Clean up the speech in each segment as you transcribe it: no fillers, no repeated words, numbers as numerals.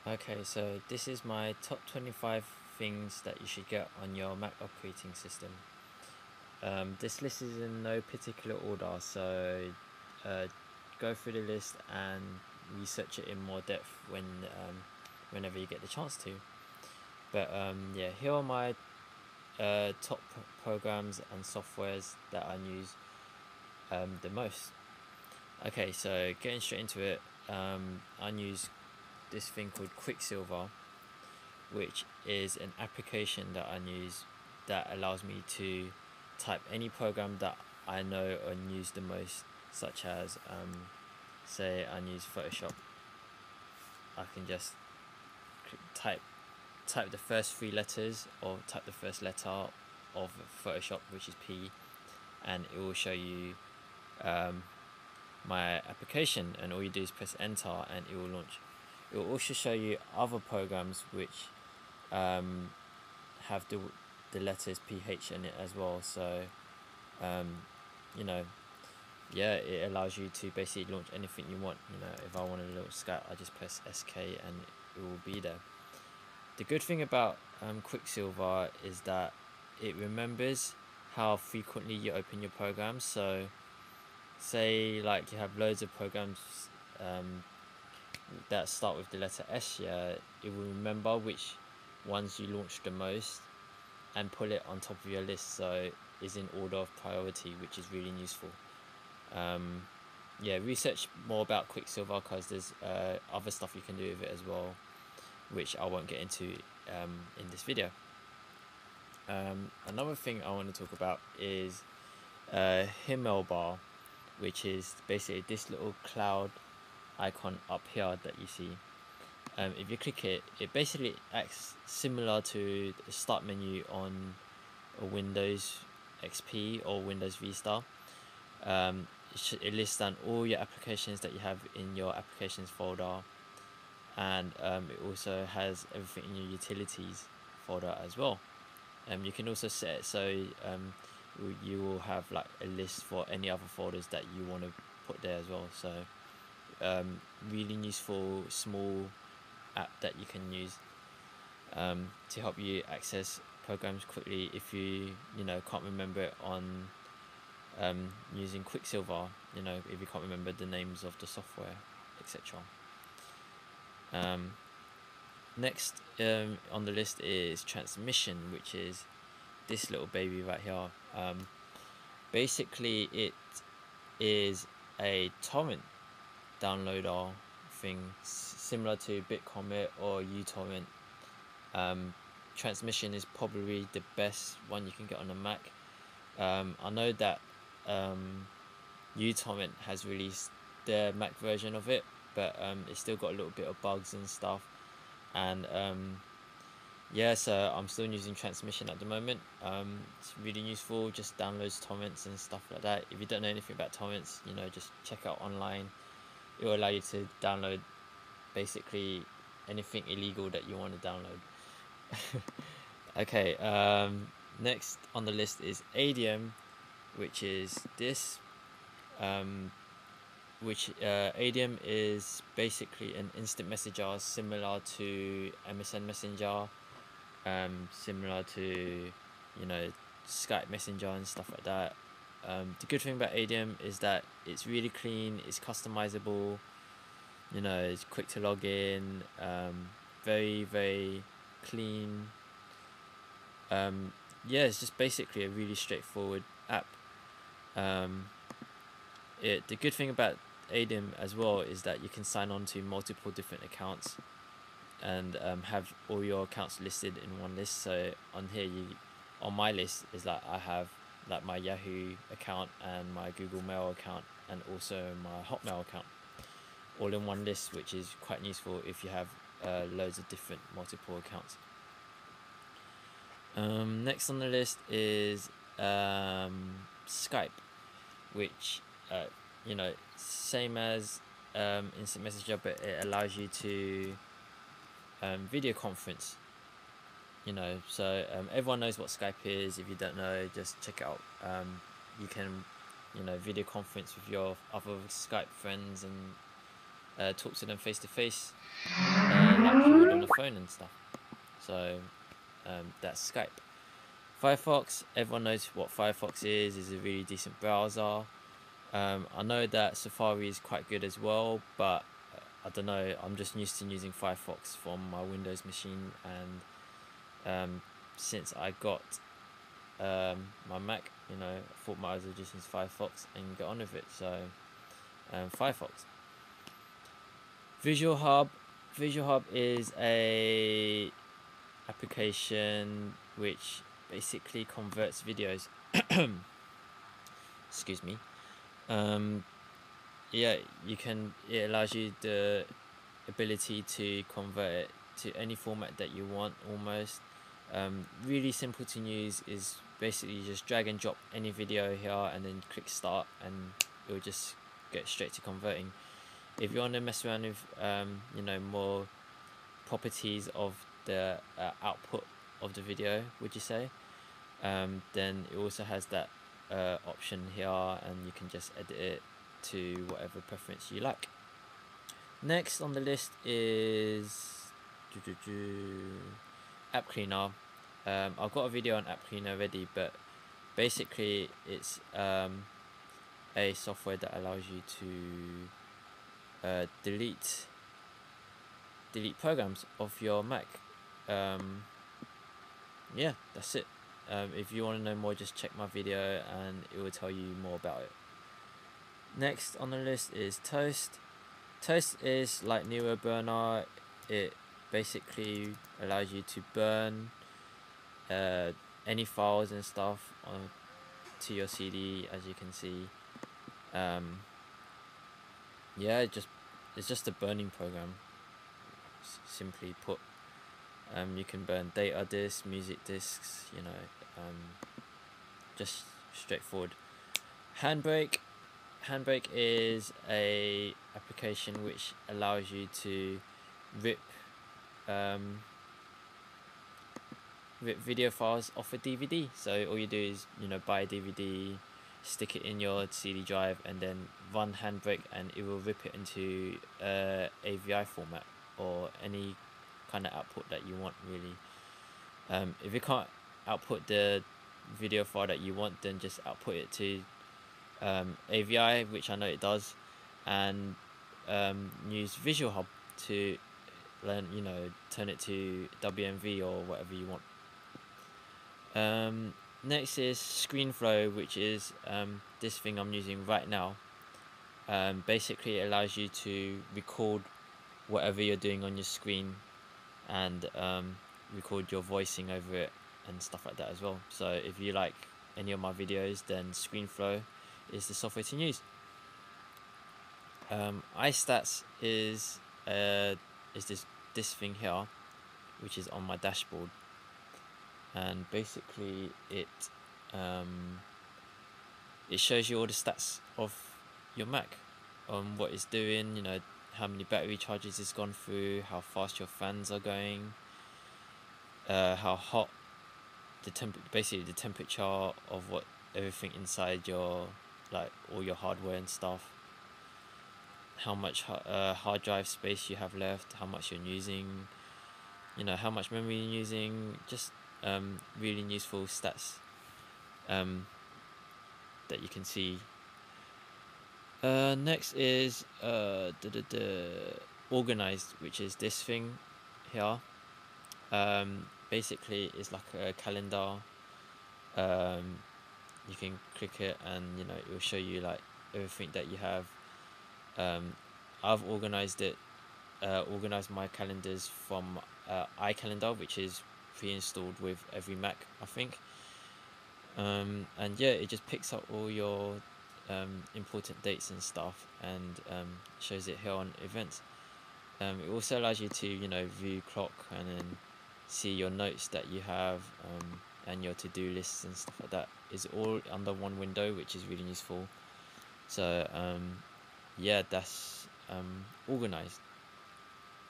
Okay, so this is my top 25 things that you should get on your Mac operating system. This list is in no particular order, so uh, go through the list and research it in more depth whenever you get the chance to. But yeah, here are my top programs and softwares that I use the most. Okay, so getting straight into it, I use this thing called Quicksilver, which is an application that I use that allows me to type any program that I know and use the most, such as say I use Photoshop. I can just type the first three letters or type the first letter of Photoshop, which is P, and it will show you um, my application, and all you do is press enter and it will launch. It will also show you other programs which um, have the letters PH in it as well. So, um, you know, yeah, it allows you to basically launch anything you want. You know, if I want a little scat, I just press SK and it will be there. The good thing about Quicksilver is that it remembers how frequently you open your programs. So, say like you have loads of programs um, that start with the letter S, yeah, it will remember which ones you launch the most and put it on top of your list, so it's in order of priority, which is really useful. Um, yeah, research more about Quicksilver because there's other stuff you can do with it as well, which I won't get into in this video. Another thing I want to talk about is Himmel bar, which is basically this little cloud icon up here that you see. If you click it, it basically acts similar to the start menu on a Windows XP or Windows Vista. It lists down all your applications that you have in your applications folder, and it also has everything in your utilities folder as well. You can also set it so you will have like a list for any other folders that you want to put there as well. So really useful small app that you can use to help you access programs quickly if you can't remember it on using Quicksilver, if you can't remember the names of the software, etc. Next on the list is Transmission, which is this little baby right here. Basically, it is a torrent downloader thing similar to BitComet or uTorrent. Transmission is probably the best one you can get on a Mac. I know that uTorrent has released their Mac version of it, but it's still got a little bit of bugs and stuff. And yeah, so I'm still using Transmission at the moment. It's really useful, just downloads torrents and stuff like that. If you don't know anything about torrents, just check out online. It will allow you to download basically anything illegal that you want to download. Okay, next on the list is Add-on, which is this. Add-on is basically an instant messenger similar to MSN Messenger, similar to Skype Messenger and stuff like that. The good thing about Add-on is that it's really clean, it's customizable, it's quick to log in, very very clean. Yeah, it's just basically a really straightforward app. The good thing about Add-on as well is that you can sign on to multiple different accounts and have all your accounts listed in one list. So on here, on my list is like I have like my Yahoo account and my Google Mail account and also my Hotmail account all in one list, which is quite useful if you have loads of different multiple accounts. Next on the list is Skype, which same as Instant Messenger, but it allows you to video conference. So everyone knows what Skype is. If you don't know, just check it out. You can video conference with your other Skype friends and talk to them face to face, like you phone and stuff. So that's Skype. Firefox, everyone knows what Firefox is a really decent browser. I know that Safari is quite good as well, but I don't know, I'm just used to using Firefox from my Windows machine, and since I got my Mac, I thought might as well just use Firefox and get on with it. So Firefox. Visualhub is a application which basically converts videos. Excuse me. Yeah, it allows you the ability to convert it to any format that you want almost. Really simple to use. Is basically you just drag and drop any video here and then click start, and it will just get straight to converting. If you want to mess around with more properties of the output of the video, would you say, then it also has that option here, and you can just edit it to whatever preference you like. Next on the list is App Cleaner. I've got a video on App Cleaner already, but basically it's a software that allows you to delete programs off your Mac. Yeah, that's it. If you want to know more, just check my video and it will tell you more about it. Next on the list is Toast. Toast is like NeuroBurner. It basically allows you to burn any files and stuff to your CD, as you can see. Yeah, it's just a burning program, simply put. You can burn data discs, music discs, just straightforward. Handbrake is a application which allows you to rip video files off a DVD. So all you do is buy a DVD, stick it in your CD drive, and then run Handbrake, and it will rip it into AVI format or any kind of output that you want, really. If you can't output the video file that you want, then just output it to AVI, which I know it does, and use Visualhub to turn it to WMV or whatever you want. Next is ScreenFlow, which is this thing I'm using right now. Basically it allows you to record whatever you're doing on your screen, and record your voicing over it and stuff like that as well. So if you like any of my videos, then ScreenFlow is the software to use. iStats is this thing here, which is on my dashboard, and basically it shows you all the stats of your Mac, what it's doing, how many battery charges it's gone through, how fast your fans are going, how hot basically the temperature of what everything inside your all your hardware and stuff, how much hard drive space you have left, how much you're using, how much memory you're using, just really useful stats that you can see. Next is organized, which is this thing here. Basically it's like a calendar. You can click it and it will show you everything that you have. I've organized my calendars from iCalendar, which is pre-installed with every Mac, I think. And yeah, it just picks up all your important dates and stuff, and shows it here on events. It also allows you to view clock and then see your notes that you have, and your to-do lists and stuff like that is all under one window, which is really useful. So yeah, that's organized.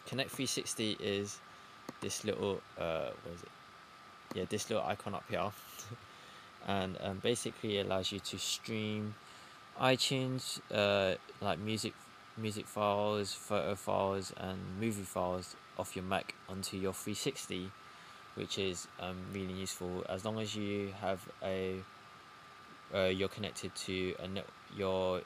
Connect 360 is this little this little icon up here. And basically it allows you to stream iTunes, like music music files, photo files, and movie files off your Mac onto your 360, which is really useful as long as you have you're connected to your